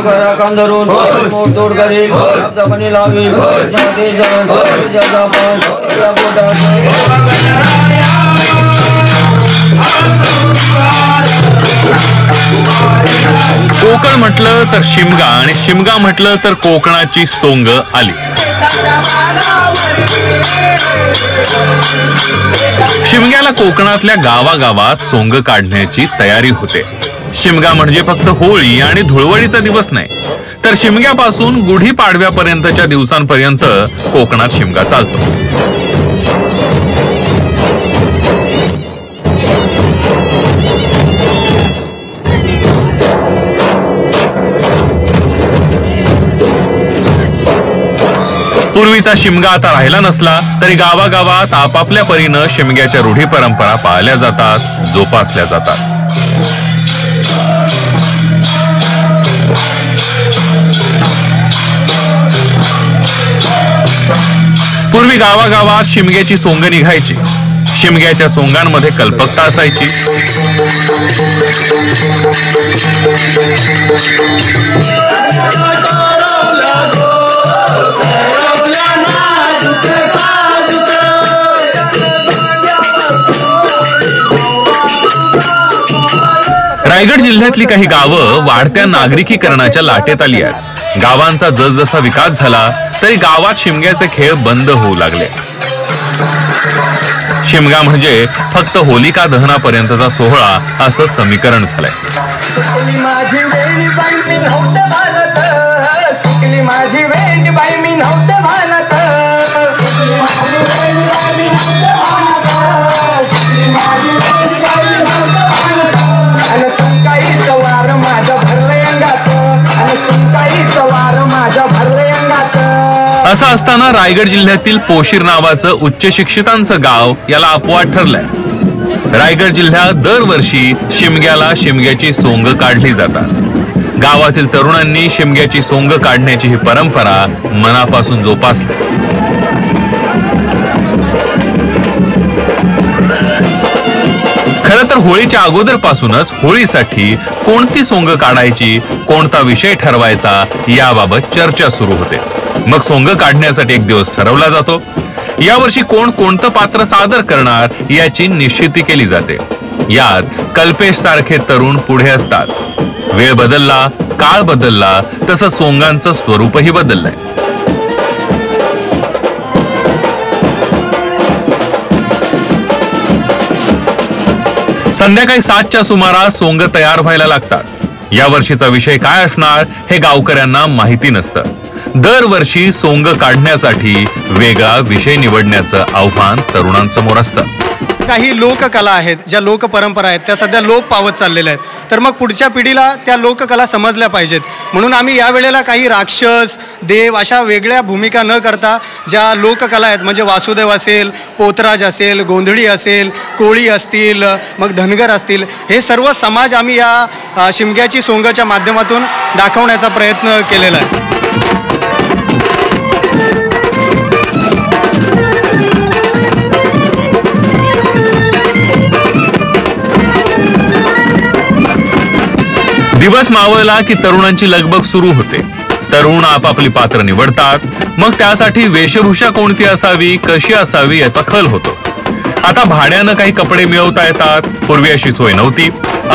करा कांदरून मोडतोड करेल जपणी लावेल जाते जापान कोकण म्हटलं तर शिमगा आणि शिमगा म्हटलं तर कोकणाची सोंग आलीच। शिमग्याला कोकणातल्या गावागावात सोंग काढण्याची तयारी होते। शिमगा म्हणजे फक्त होळी आणि धुळवडीचा दिवस नाही, तर शिमग्यापासून गुढी पाडव्यापर्यंतच्या दिवसांपर्यंत कोकणात शिमगा चालतो। पूर्वीचा शिमगा आता राहिला नसला तरी गावागावात आपापल्या परीनं शिमग्याच्या रूढी परंपरा पाळल्या जातात, जोपासल्या जातात। पूर्वी गावागावात शिमग्याची सोंग निघायची। शिमग्याच्या सोंगांमध्ये कल्पकता असायची। रायगड जिल्ह्यातली काही गावं वाढत्या नागरिकीकरणाच्या लाटेत आली आहेत। गावांचा जसजसा विकास झाला तरी गावात शिमग्याचे खेळ बंद होऊ लागले। शिमगा म्हणजे फक्त होलिका दहनापर्यंतचा सोहळा असं समीकरण झालंय। असं असताना रायगड जिल्ह्यातील पोशीर नावाचं उच्च शिक्षितांचं गाव याला अपवाद ठरलंय। रायगड जिल्ह्यात दरवर्षी शिमग्याची सोंग काढली जातात। गावातील तरुणांनी शिमग्याची सोंग काढण्याची ही परंपरा मनापासून जोपासली। खरं तर होळीच्या अगोदरपासूनच होळीसाठी कोणती सोंग काढायची, कोणता विषय ठरवायचा याबाबत चर्चा सुरू होते। मग सोंग काढण्यासाठी एक दिवस ठरवला जातो। यावर्षी कोणतं पात्र सादर करणार याची निश्चिती केली जाते। यात कल्पेश सारखे तरुण पुढे असतात। वेळ बदलला, काळ बदलला, तसं सोंगांचं स्वरूपही बदललंय। संध्याकाळी 7च्या सुमारास सोंग तयार व्हायला लागतात। या वर्षीचा विषय काय असणार हे गावकऱ्यांना माहिती नसतं। दरवर्षी सोंग काढण्यासाठी वेगळा विषय निवडण्याचं आव्हान तरुणांसमोर असतं। काही लोककला आहेत, ज्या लोकपरंपरा आहेत त्या सध्या लोप पावत चाललेल्या आहेत, तर मग पुढच्या पिढीला त्या लोककला समजल्या पाहिजेत। म्हणून आम्ही या वेळेला काही राक्षस, देव अशा वेगळ्या भूमिका न करता ज्या लोककला आहेत, म्हणजे वासुदेव असेल, पोतराज असेल, गोंधळी असेल, कोळी असतील, मग धनगर असतील, हे सर्व समाज आम्ही या शिमग्याची सोंगच्या माध्यमातून दाखवण्याचा प्रयत्न केलेला आहे। दिवस मावळला की तरुणांची लगबग सुरू होते। तरुण आपापली पात्र निवडतात। मग त्यासाठी वेशभूषा कोणती असावी, कशी असावी याचा खल होतो। आता भाड्यानं काही कपडे मिळवता येतात, पूर्वी अशी सोय नव्हती।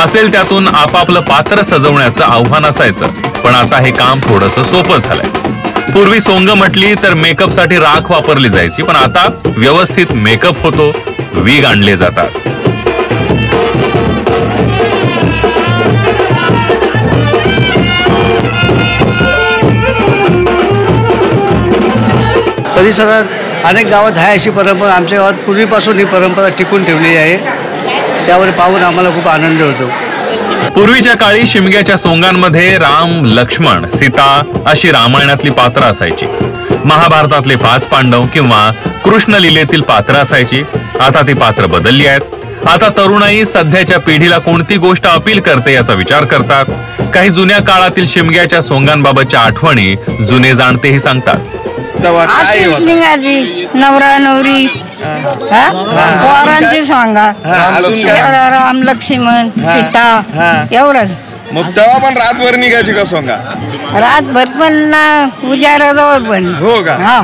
असेल त्यातून आपापलं पात्र सजवण्याचं आव्हान असायचं, पण आता हे काम थोडंसं सोपं झालंय। पूर्वी सोंग म्हटली तर मेकअप साठी राख वापरली जायची, पण आता व्यवस्थित मेकअप होतो, वीग आणले जातात। परिसरात अनेक गावात आहे अशी परंपरा, आमच्या गावात पूर्वीपासून ही परंपरा टिकून ठेवलेली आहे। त्यावर पाहून आम्हाला खूप आनंद होतो। पूर्वीच्या काळी शिमग्याच्या सोंगांमध्ये राम, लक्ष्मण, सीता अशी रामायणातली पात्र असायची। महाभारतातले 5 पांडव किंवा कृष्ण लीलेतील पात्र असायची। आता ती पात्र बदलली आहेत। आता तरुणाई सध्याच्या पिढीला कोणती गोष्ट अपील करते याचा विचार करतात। काही जुन्या काळातील शिमग्याच्या सोंगांबाबतच्या आठवणी जुने जाणतेही सांगतात। नवरा नवरी पोरांची सांगा, राम लक्ष्मण सीता एवढंच। मग तेव्हा पण रातभर निघायची का सोंगा? रातभर पण ना उजाराजवळ पण. हो का? हा.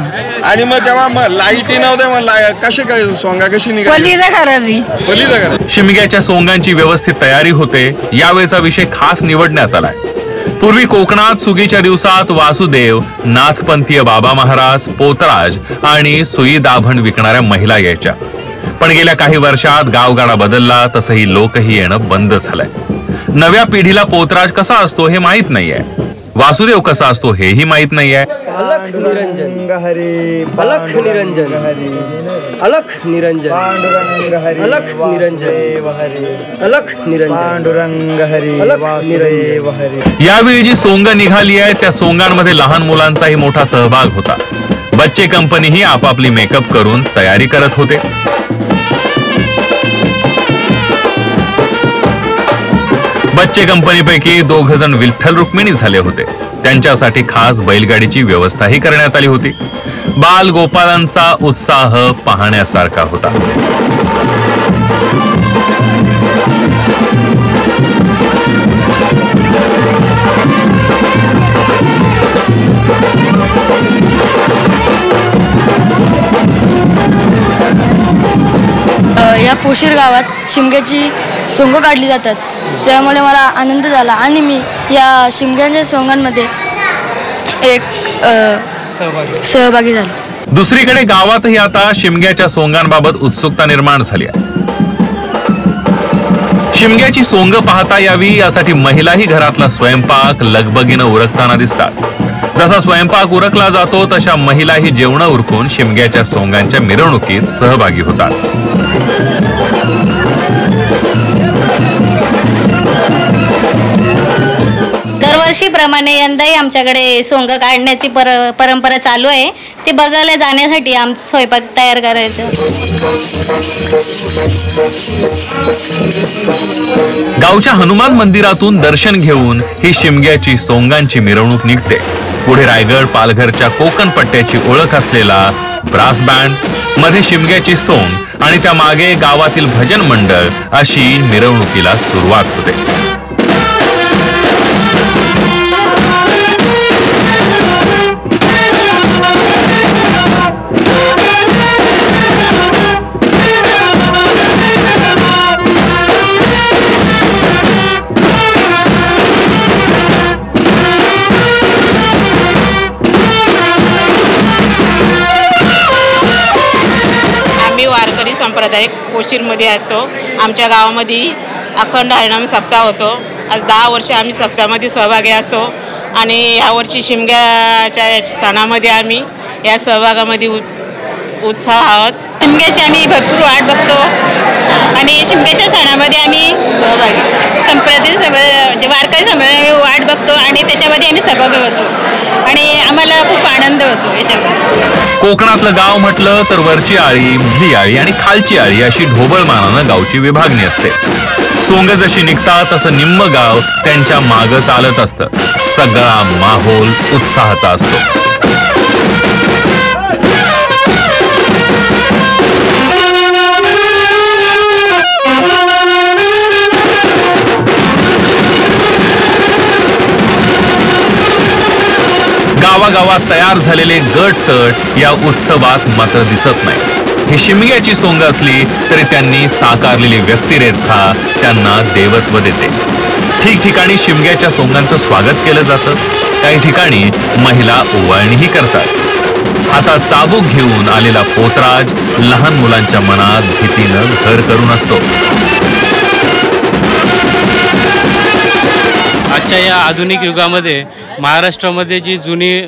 आणि मग तेव्हा मग लाईटी नव्हत्या, मग कशी काय सोंगा कशी निघायची? पलीचा करायची. पलीचा करायची. शिमग्याच्या सोंगांची व्यवस्थित तयारी होते. यावेळेचा विषय खास निवडण्यात आलाय. पूर्वी कोकणात सुगीच्या दिवसात वासुदेव, नाथपंथीय बाबा महाराज, पोतराज आणि सुई दाभण विकणाऱ्या महिला यायच्या. पण गेल्या काही वर्षात गावगाडा बदलला, तसंही लोकही येणं बंद झालंय. नव्या पिढीला पोतराज कसा असतो हे माहित नाहीये. वासुदेव कसा असतो हेही माहित नाहीये. अलख निरंजन हरी, अलख निरंजन हरी, अलख निरंजन पांडुरंग हरी, अलख निरंजन हरी, अलख निरंजन पांडुरंग हरी, वासुदेव हरी. यावेळी जी सोंग निघाली आहे त्या सोंगांमध्ये लहान मुलांचाही मोठा सहभाग होता. बच्चे कंपनीही आपापली मेकअप करून तयारी करत होते. बच्चे कंपनीपैकी 2 जण विठ्ठल रुक्मिणी झाले होते. त्यांच्यासाठी खास बैलगाडीची व्यवस्थाही करण्यात आली होती. बाल गोपालांचा उत्साह पाहण्यासारखा होता. या पोशीर गावात शिमग्याची सोंग काढली जातात. त्यामुळे मला आनंद झाला आणि मी या शिमग्याच्या सोंगांमध्ये एक सहभागी झालो. दुसरीकडे गावातही आता शिमग्याच्या सोंगांबाबत उत्सुकता निर्माण झाली आहे. शिमग्याची सोंग पाहता यावी यासाठी महिलाही घरातला स्वयंपाक लगबगीनं उरकताना दिसतात. जसा स्वयंपाक उरकला जातो तशा महिलाही जेवण उरकून शिमग्याच्या सोंगांच्या मिरवणुकीत सहभागी होतात. दरवर्षीप्रमाणे यंदाही आमच्याकडे सोंग काढण्याची परंपरा चालू आहे. ती बघायला जाण्यासाठी आमचं स्वयंपाक तयार करायचं. गावच्या हनुमान मंदिरातून दर्शन घेऊन ही शिमग्याची सोंगांची मिरवणूक निघते. पुढे रायगड पालघरच्या कोकण पट्ट्याची ओळख असलेला ब्रास बँड, मध्ये शिमग्याची सोंग आणि त्या मागे गावातील भजन मंडळ अशी मिरवणुकीला सुरुवात होते. संप्रदाय पोशीरमध्ये असतो. आमच्या गावामध्ये अखंड हरिनाम सप्ताह होतो. आज 10 वर्ष आम्ही सप्ताहामध्ये सहभागी असतो आणि यावर्षी शिमग्याच्या सणामध्ये आम्ही या सहभागामध्ये उत्साह आहोत. शिमग्याची आम्ही भरपूर वाट बघतो आणि शिमग्याच्या सणामध्ये आम्ही संप्रदाय जे वारकरी संप्रदाय वाट बघतो आणि त्याच्यामध्ये आम्ही सहभागी होतो आणि आम्हाला खूप आनंद होतो याच्यामध्ये. कोकणातलं गाव म्हटलं तर वरची आळी, मधली आळी आणि खालची आळी अशी ढोबळमानानं गावची विभागणी असते. सोंग जशी निघतात तसं निम्म गाव त्यांच्या मागं चालत असतं. सगळा माहोल उत्साहाचा असतो. गावागावात तयार झालेले गट तट या उत्सवात मात्र दिसत नाही. ही शिमग्याची सोंग असली तरी त्यांनी साकारलेली व्यक्तिरेखा त्यांना देवत्व देते. ठिकठिकाणी शिमग्याच्या सोंगांचं स्वागत केलं जातं. काही ठिकाणी महिला ओवाळणीही करतात. आता चाबूक घेऊन आलेला पोतराज लहान मुलांच्या मनात भीतीनं घर करून असतो. आजच्या या आधुनिक युगामध्ये महाराष्ट्रामध्ये जी जुनी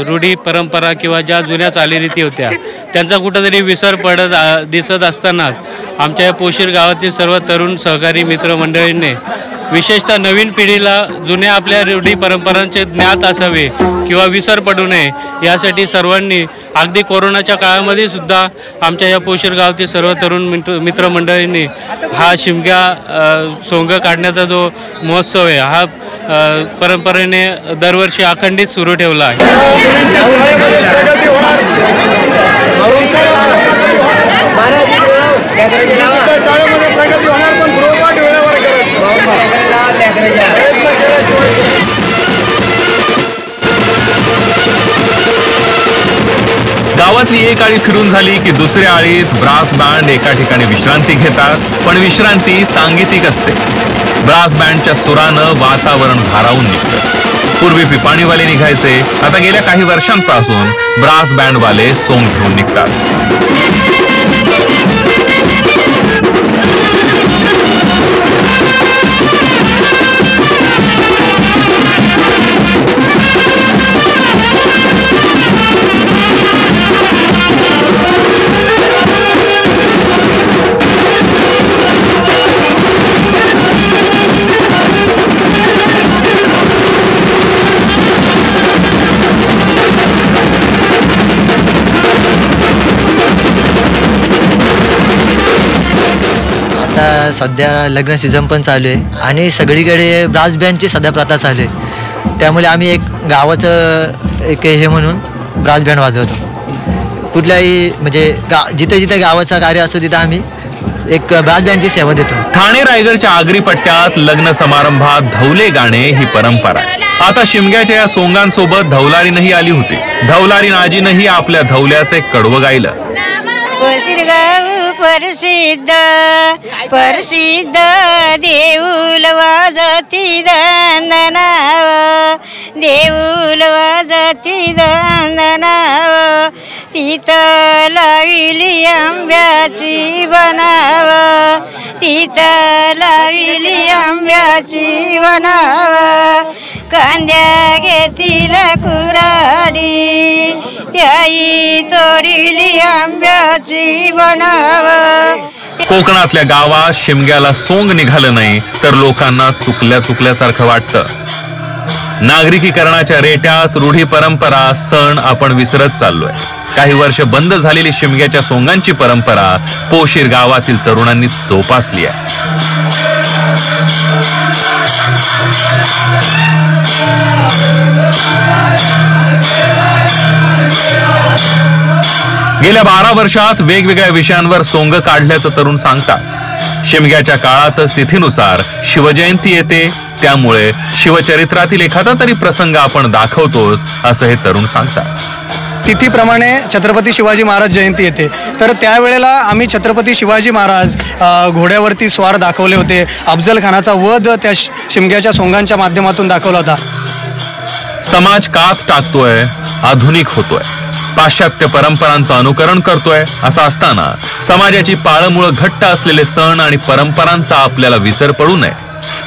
रूढी परंपरा किंवा ज्या जुन्या चालीरीती होत्या त्यांचा कुठंतरी विसर पडत दिसत असतानाच आमच्या या पोशीर गावातील सर्व तरुण सहकारी मित्रमंडळींनी विशेषतः नवीन पिढीला जुन्या आपल्या रूढी परंपरांचे ज्ञात असावे किंवा विसर पडू नये यासाठी सर्वांनी अगदी कोरोनाच्या काळामध्ये सुद्धा आमच्या या पोशीर गावातील सर्व तरुण मित्रमंडळींनी हा शिमग्या सोंग काढण्याचा जो महोत्सव आहे हा परंपरेने दरवर्षी अखंडित सुरू ठेवला आहे. गावातली एक आळी फिरून झाली की दुसऱ्या आळीत ब्रास बँड एका ठिकाणी विश्रांती घेतात, पण विश्रांती सांगीतिक असते. ब्रास बँडच्या सुरानं वातावरण भारावून निघतं. पूर्वी पिपाणीवाले निघायचे, आता गेल्या काही वर्षांपासून ब्रास बँडवाले सोंग घेऊन निघतात. सध्या लग्न सीझन पण चालू आहे आणि सगळीकडे ब्रास बँडची सध्या प्रथा चालू आहे. त्यामुळे आम्ही एक गावाचं एक हे म्हणून ब्रास बँड वाजवतो. कुठल्याही म्हणजे जिथे जिथे गावाचं कार्य असतो तिथं आम्ही एक ब्रास बँडची सेवा देतो. ठाणे रायगडच्या आगरी पट्ट्यात लग्न समारंभात धवले गाणे ही परंपरा आहे. आता शिमग्याच्या या सोंगांसोबत धवलारीनही आली होती. धवलारी नाजीनही आपल्या धवल्याचे कडवं गायलं. प्रसिद्ध प्रसिद्ध देऊळ वाजती दंदनाव, देऊळ वाजती दंदनाव, तिथं लाविली आंब्याची बनाव, तिथं लाविली आंब्याची बनाव, कांद्या घेतील कुराडी, त्याई तोडीली आंब्याची बनाव. कोकणातल्या गावात शिमग्याला सोंग निघालं नाही तर लोकांना चुकल्यासारखं वाटतं. नागरिकीकरणाच्या रेट्यात रूढी परंपरा सण आपण विसरत चाललोय. काही वर्ष बंद झालेली शिमग्याच्या सोंगांची परंपरा पोशीर गावातील तरुणांनी जोपासली आहे. गेल्या 12 वर्षात वेगवेगळ्या विषयांवर सोंग काढल्याचं तरुण सांगतात. शिमग्याच्या काळातच तिथीनुसार शिवजयंती येते, त्यामुळे शिवचरित्रातील एखादा तरी प्रसंग आपण दाखवतोच असं हे तरुण सांगतात. तिथीप्रमाणे छत्रपती शिवाजी महाराज जयंती येते, तर त्यावेळेला आम्ही छत्रपती शिवाजी महाराज घोड्यावरती स्वार दाखवले होते. अफजल खानाचा वध त्या शिमग्याच्या सोंगांच्या माध्यमातून दाखवला होता. समाज कात टाकतोय, आधुनिक होतोय, पाश्चात्य परंपरांचं अनुकरण करतोय. असं असताना समाजाची पाळंमुळं घट्ट असलेले सण आणि परंपरांचा आपल्याला विसर पडू नये.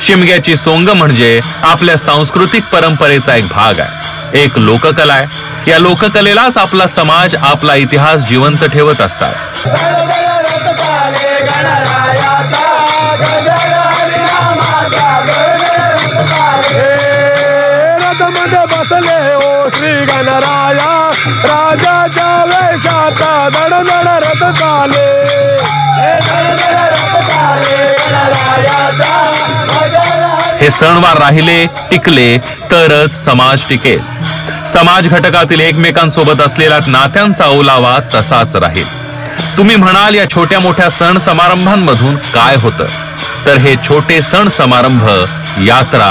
शिमग्याची सोंग म्हणजे आपल्या सांस्कृतिक परंपरेचा एक भाग आहे, एक लोककला आहे. या लोककलेलाच आपला समाज, आपला इतिहास जिवंत ठेवत असतात. हे सणवार राहिले, टिकले तरच समाज टिकेल. समाज घटकातील एकमेकांसोबत असलेल्या नात्यांचा ओलावा तसाच राहील. तुम्ही म्हणाल या छोट्या मोठ्या सण समारंभांमधून काय होतं, तर हे छोटे सण समारंभ, यात्रा,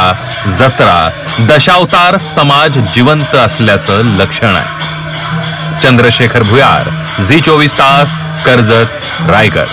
जत्रा, दशावतार समाज जिवंत असल्याचं लक्षण आहे. चंद्रशेखर भुयार, झी 24 तास, कर्जत, रायगड.